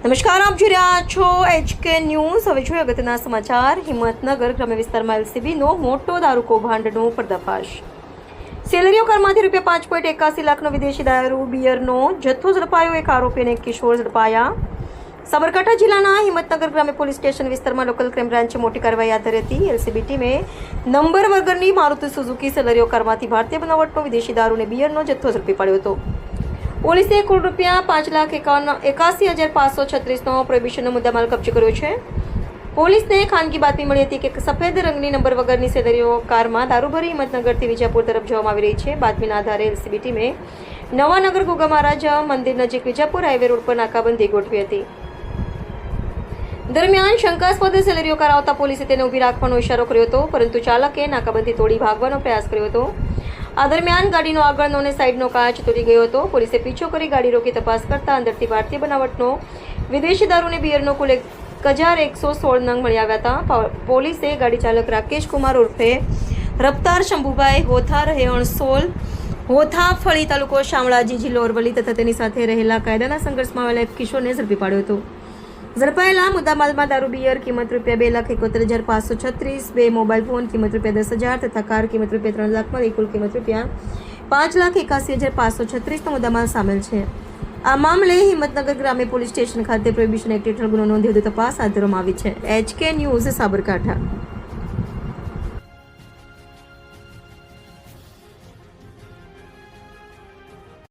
નમસ્કાર, આપ જોઈ રહ્યા છો HK ન્યૂઝ। હવે જોઈએ અગત્યના સમાચાર। હિંમતનગર ગ્રામ્ય વિસ્તારમાં LCBનો મોટો દારૂ કૌભાંડનો પર્દાફાશ। સેલેરીઓ કારમાંથી ₹5.81 લાખનો વિદેશી દારૂ બિયરનો જથ્થો ઝડપાયો। એક આરોપી અને એક કિશોર ઝડપાયા। સાબરકાંઠા જિલ્લાના હિંમતનગર ગ્રામ્ય પોલીસ સ્ટેશન વિસ્તારમાં લોકલ ક્રાઇમ બ્રાન્ચે મોટી કાર્યવાહી હાથ ધરી હતી। LCB ટીમે નંબર વગરની મારુતિ સુઝુકી સેલેરીઓ કારમાંથી ભારતીય બનાવટનો વિદેશી દારૂ અને બિયરનો જથ્થો ઝડપી પાડ્યો હતો। પોલીસે કુલ ₹5,51,536નો પ્રોહિબિશનનો મુદ્દામાલ કબજે કર્યો છે। પોલીસને ખાનગી બાતમી મળી હતી કે સફેદ રંગની નંબર વગરની સેલેરીઓ કારમાં દારૂ ભરી હિંમતનગરથી વિજાપુર તરફ જવામાં આવી રહી છે। બાતમીના આધારે LCB ટીમે નવાનગર ગોગા મહારાજ મંદિર નજીક વિજાપુર હાઈવે રોડ પર નાકાબંધી ગોઠવી હતી। દરમિયાન શંકાસ્પદ સેલેરીઓ કાર આવતા પોલીસે તેને ઊભી રાખવાનો ઇશારો કર્યો હતો, પરંતુ ચાલકે નાકાબંધી તોડી ભાગવાનો પ્રયાસ કર્યો હતો। આ દરમિયાન ગાડીનો આગળનો અને સાઈડનો કાચ તૂટી ગયો હતો। પોલીસે પીછો કરી ગાડી રોકી તપાસ કરતા અંદરથી ભારતીય બનાવટનો વિદેશી દારૂ અને બિયરનો કુલ 1,116 નંગ મળી આવ્યા હતા। પોલીસે ગાડી ચાલક રાકેશ કુમાર ઉર્ફે રફતાર શંભુભાઈ હોથા રહે અણસોલ હોથા ફળી તાલુકો શામળાજી જિલ્લો અરવલ્લી તથા તેની સાથે રહેલા કાયદાના સંઘર્ષમાં આવેલા એક કિશોરને ઝડપી પાડ્યો હતો। ઝડપાયેલા મુદ્દામાલમાં દારૂ બિયર કિંમત ₹2,71,536, 2 મોબાઈલ ફોન કિંમત ₹10,000 તથા કાર કિંમત ₹3 લાખ મળી કુલ કિંમત ₹5,81,536નો મુદ્દામાલ સામેલ છે। આ મામલે હિંમતનગર ગ્રામ્ય પોલીસ સ્ટેશન ખાતે પ્રોહિબિશન એક્ટ હેઠળ ગુનો નોંધી વધુ તપાસ હાથ ધરવામાં આવી છે। HK news, Sabarkantha.